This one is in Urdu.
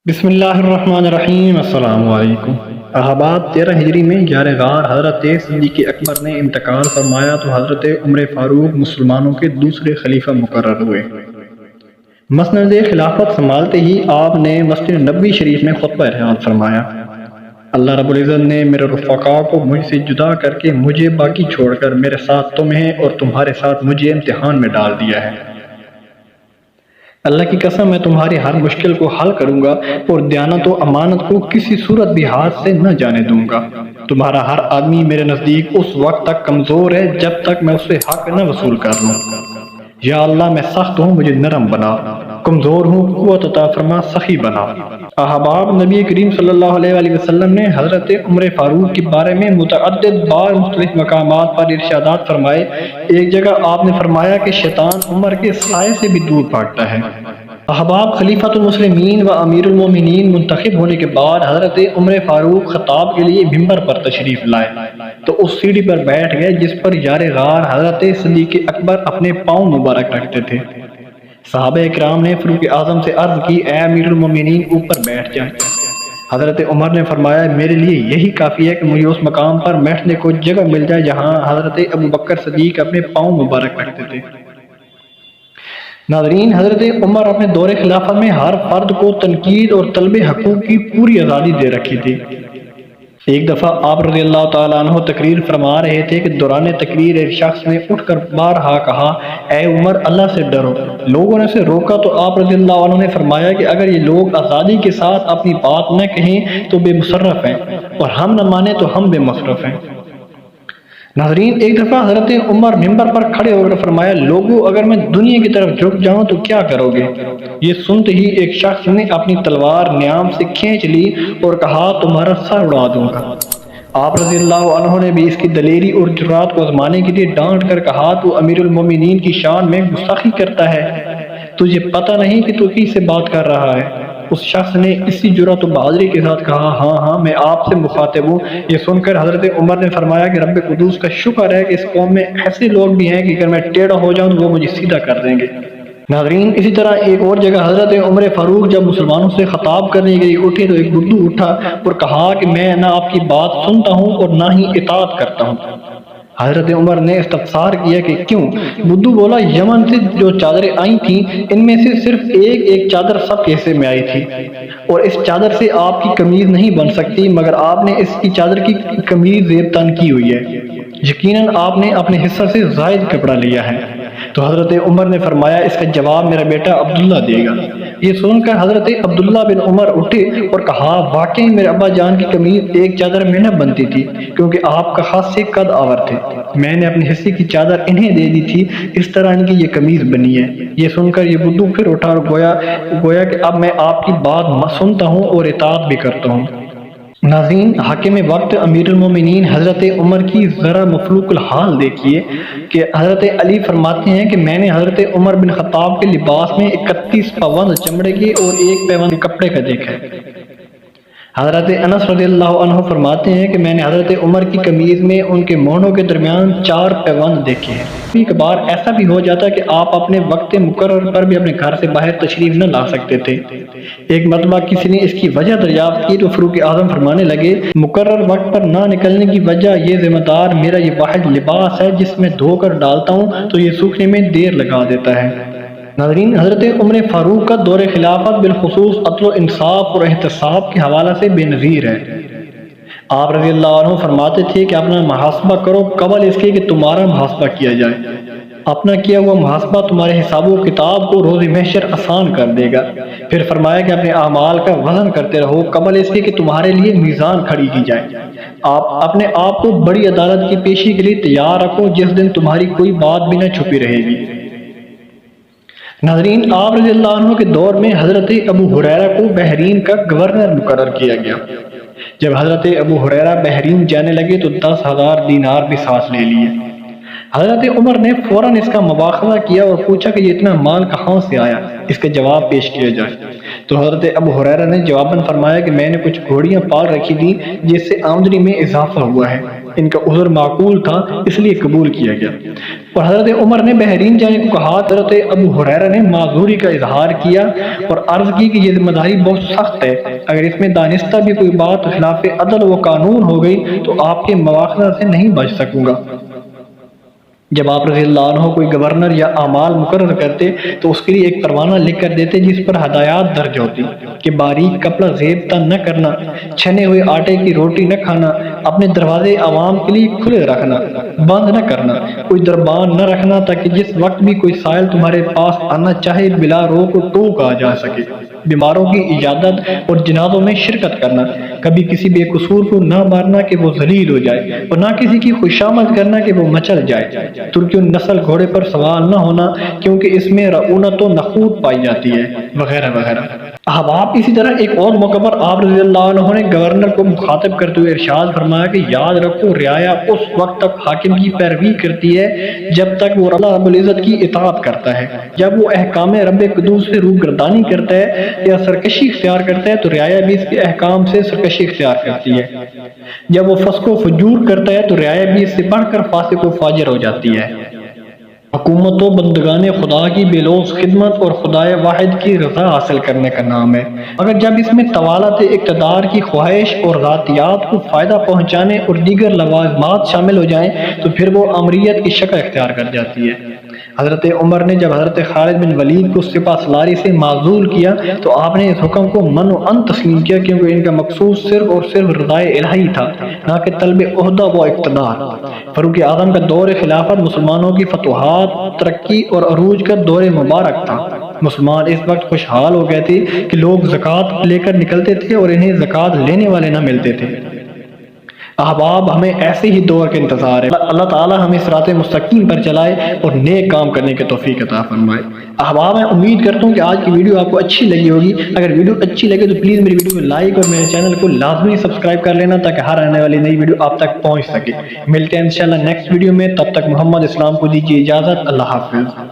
بسم اللہ الرحمن الرحیم۔ السلام علیکم۔ احباب 13 ہجری میں 11 غار حضرت صدیق اکبر نے انتقال فرمایا تو حضرت عمر فاروق مسلمانوں کے دوسرے خلیفہ مقرر ہوئے۔ مسند خلافت سنبھالتے ہی آپ نے مسجد نبوی شریف میں خطبہ ارشاد فرمایا، اللہ رب العزت نے میرے رفقا کو مجھ سے جدا کر کے مجھے باقی چھوڑ کر میرے ساتھ تمہیں اور تمہارے ساتھ مجھے امتحان میں ڈال دیا ہے۔ اللہ کی قسم میں تمہاری ہر مشکل کو حل کروں گا اور دیانت و امانت کو کسی صورت بھی ہاتھ سے نہ جانے دوں گا۔ تمہارا ہر آدمی میرے نزدیک اس وقت تک کمزور ہے جب تک میں اس سے حق نہ وصول کر لوں۔ یا اللہ میں سخت ہوں مجھے نرم بنا، کمزور ہوں قوت عطا فرما سخی بنا۔ احباب نبی کریم صلی اللہ علیہ وآلہ وسلم نے حضرت عمر فاروق کے بارے میں متعدد بار مختلف مقامات پر ارشادات فرمائے۔ ایک جگہ آپ نے فرمایا کہ شیطان عمر کے سائے سے بھی دور بھاگتا ہے۔ احباب خلیفۃ المسلمین و امیر المومنین منتخب ہونے کے بعد حضرت عمر فاروق خطاب کے لیے ممبر پر تشریف لائے تو اس سیڑھی پر بیٹھ گئے جس پر یار غار حضرت صدیق اکبر اپنے پاؤں مبارک رکھتے تھے۔ صحابہ اکرام نے فاروق اعظم سے عرض کی، اے امیر المومنین اوپر بیٹھ جائیں۔ حضرت عمر نے فرمایا، میرے لیے یہی کافی ہے کہ مجھے اس مقام پر بیٹھنے کو جگہ مل جائے جہاں حضرت ابو بکر صدیق اپنے پاؤں مبارک رکھتے تھے۔ ناظرین، حضرت عمر اپنے دور خلافت میں ہر فرد کو تنقید اور طلب حقوق کی پوری آزادی دے رکھی تھی۔ ایک دفعہ آپ رضی اللہ تعالیٰ عنہ تقریر فرما رہے تھے کہ دوران تقریر ایک شخص نے اٹھ کر بارہا کہا، اے عمر اللہ سے ڈرو۔ لوگوں نے اسے روکا تو آپ رضی اللہ عنہ نے فرمایا کہ اگر یہ لوگ آزادی کے ساتھ اپنی بات نہ کہیں تو بے مصرف ہیں اور ہم نہ مانیں تو ہم بے مصرف ہیں۔ ناظرین، ایک دفعہ حضرت عمر منبر پر کھڑے ہو کر فرمایا، لوگوں اگر میں دنیا کی طرف جھک جاؤں تو کیا کرو گے؟ یہ سنتے ہی ایک شخص نے اپنی تلوار نیام سے کھینچ لی اور کہا، تمہارا سر اڑا دوں گا۔ آپ رضی اللہ عنہ نے بھی اس کی دلیری اور جرات کو آزمانے کے لیے ڈانٹ کر کہا، تو امیر المومنین کی شان میں گستاخی کرتا ہے، تجھے پتہ نہیں کہ تو کس سے بات کر رہا ہے؟ اس شخص نے اسی جرات و بہادری کے ساتھ کہا، ہاں میں آپ سے مخاطب ہوں۔ یہ سن کر حضرت عمر نے فرمایا کہ رب قدوس کا شکر ہے کہ اس قوم میں ایسے لوگ بھی ہیں کہ اگر میں ٹیڑھا ہو جاؤں تو وہ مجھے سیدھا کر دیں گے۔ ناظرین، اسی طرح ایک اور جگہ حضرت عمر فاروق جب مسلمانوں سے خطاب کرنے کے لیے اٹھے تو ایک بدو اٹھا اور کہا کہ میں نہ آپ کی بات سنتا ہوں اور نہ ہی اطاعت کرتا ہوں۔ حضرت عمر نے استفسار کیا کہ کیوں؟ بدو بولا، یمن سے جو چادریں آئی تھیں ان میں سے صرف ایک چادر سب کے حصے میں آئی تھی اور اس چادر سے آپ کی قمیض نہیں بن سکتی مگر آپ نے اس کی چادر کی قمیض زیب تن کی ہوئی ہے، یقیناً آپ نے اپنے حصہ سے زائد کپڑا لیا ہے۔ تو حضرت عمر نے فرمایا، اس کا جواب میرا بیٹا عبداللہ دے گا۔ یہ سن کر حضرت عبداللہ بن عمر اٹھے اور کہا، واقعی میرے ابا جان کی قمیض ایک چادر میں نہ بنتی تھی کیونکہ آپ کا خاص سے قد آور تھے، میں نے اپنے حصے کی چادر انہیں دے دی تھی، اس طرح ان کی یہ قمیض بنی ہے۔ یہ سن کر یہ بدو پھر اٹھا اور گویا کہ اب میں آپ کی بات سنتا ہوں اور اطاعت بھی کرتا ہوں۔ ناظرین، حاکم وقت امیر المومنین حضرت عمر کی ذرا مفلوق الحال دیکھیے کہ حضرت علی فرماتے ہیں کہ میں نے حضرت عمر بن خطاب کے لباس میں 31 پیوند چمڑے کے اور 1 پیوند کپڑے کا دیکھا ہے۔ حضرت انس رضی اللہ عنہ فرماتے ہیں کہ میں نے حضرت عمر کی قمیض میں ان کے مونوں کے درمیان 4 پیوند دیکھے ہیں۔ کبھی کبھار ایسا بھی ہو جاتا کہ آپ اپنے وقت مقرر پر بھی اپنے گھر سے باہر تشریف نہ لا سکتے تھے۔ ایک مرتبہ کسی نے اس کی وجہ دریافت کی تو فاروق اعظم فرمانے لگے، مقرر وقت پر نہ نکلنے کی وجہ یہ ذمہ دار میرا یہ واحد لباس ہے جس میں دھو کر ڈالتا ہوں تو یہ سوکھنے میں دیر لگا دیتا ہے۔ ناظرین، حضرت عمر فاروق کا دور خلافت بالخصوص عدل و انصاف اور احتساب کے حوالہ سے بے نظیر ہے۔ آپ رضی اللہ عنہ فرماتے تھے کہ اپنا محاسبہ کرو قبل اس کے کہ تمہارا محاسبہ کیا جائے۔ اپنا کیا ہوا محاسبہ تمہارے حساب و کتاب کو روز محشر آسان کر دے گا۔ پھر فرمایا کہ اپنے اعمال کا وزن کرتے رہو قبل اس کے کہ تمہارے لیے میزان کھڑی کی جائے۔ آپ اپنے آپ کو بڑی عدالت کی پیشی کے لیے تیار رکھو جس دن تمہاری کوئی بات بھی نہ چھپی رہے گی۔ ناظرین، آپ رضی اللہ عنہ کے دور میں حضرت ابو ہریرہ کو بحرین کا گورنر مقرر کیا گیا۔ جب حضرت ابو ہریرہ بحرین جانے لگے تو 10,000 دینار بھی ساتھ لے لیے۔ حضرت عمر نے فوراً اس کا مواخذہ کیا اور پوچھا کہ یہ اتنا مال کہاں سے آیا، اس کا جواب پیش کیا جائے۔ تو حضرت ابو ہریرہ نے جواباً فرمایا کہ میں نے کچھ گھوڑیاں پال رکھی تھیں جس سے آمدنی میں اضافہ ہوا ہے۔ ان کا عذر معقول تھا اس لیے قبول کیا گیا۔ اور حضرت عمر نے بحرین جانے کو کہا، حضرت ابو ہریرہ نے معذوری کا اظہار کیا اور عرض کی کہ یہ ذمہ داری بہت سخت ہے، اگر اس میں دانستہ بھی کوئی بات خلاف عدل و قانون ہو گئی تو آپ کے مواخذہ سے نہیں بچ سکوں گا۔ جب آپ رضی اللہ عنہ کوئی گورنر یا اعمال مقرر کرتے تو اس کے لیے ایک پروانہ لکھ کر دیتے جس پر ہدایات درج ہوتی کہ باریک کپڑا زیب تن نہ کرنا، چھنے ہوئے آٹے کی روٹی نہ کھانا، اپنے دروازے عوام کے لیے کھلے رکھنا، بند نہ کرنا، کوئی دربان نہ رکھنا تاکہ جس وقت بھی کوئی سائل تمہارے پاس آنا چاہے بلا روک و ٹوک آ جا سکے، بیماروں کی عیادت اور جنازوں میں شرکت کرنا، کبھی کسی بے قصور کو نہ مارنا کہ وہ ذلیل ہو جائے اور نہ کسی کی خوشامد کرنا کہ وہ مچل جائے، ترکی نسل گھوڑے پر سوار نہ ہونا کیونکہ اس میں رعونت و نخوت پائی جاتی ہے، وغیرہ وغیرہ۔ احباب، اسی طرح ایک اور موقع پر آپ رضی اللہ عنہ نے گورنر کو مخاطب کرتے ہوئے ارشاد فرمایا کہ یاد رکھو رعایا اس وقت تک حاکم کی پیروی کرتی ہے جب تک وہ اللہ رب العزت کی اطاعت کرتا ہے، جب وہ احکام رب قدوس سے روگردانی کرتا ہے یا سرکشی اختیار کرتا ہے تو رعایا بھی اس کے احکام سے سرکشی اختیار کرتی ہے، جب وہ فسق و فجور کرتا ہے تو رعایا بھی اس سے بڑھ کر فاسق و فاجر ہو جاتی ہے۔ حکومت و بندگان خدا کی بے لوث خدمت اور خدائے واحد کی رضا حاصل کرنے کا نام ہے، مگر جب اس میں طوالت اقتدار کی خواہش اور ذاتیات کو فائدہ پہنچانے اور دیگر لوازمات شامل ہو جائیں تو پھر وہ امریت کی شکل اختیار کر جاتی ہے۔ حضرت عمر نے جب حضرت خالد بن ولید کو سپہ سالاری سے معزول کیا تو آپ نے اس حکم کو من و ان تسلیم کیا کیونکہ ان کا مقصود صرف اور صرف رضائے الہی تھا، نہ کہ طلب عہدہ و اقتدار۔ فاروق اعظم کا دور خلافت مسلمانوں کی فتوحات، ترقی اور عروج کا دور مبارک تھا۔ مسلمان اس وقت خوشحال ہو گئے تھے کہ لوگ زکوٰۃ لے کر نکلتے تھے اور انہیں زکوٰۃ لینے والے نہ ملتے تھے۔ احباب، ہمیں ایسے ہی دور کا انتظار ہے۔ اللہ تعالی ہمیں صراط مستقیم پر چلائے اور نیک کام کرنے کے توفیق عطا فرمائے۔ احباب، میں امید کرتا ہوں کہ آج کی ویڈیو آپ کو اچھی لگی ہوگی۔ اگر ویڈیو اچھی لگے تو پلیز میری ویڈیو کو لائک اور میرے چینل کو لازمی سبسکرائب کر لینا تاکہ ہر آنے والی نئی ویڈیو آپ تک پہنچ سکے۔ ملتے ہیں انشاءاللہ نیکسٹ ویڈیو میں، تب تک محمد اسلام کو دیجیے اجازت۔ اللہ حافظ۔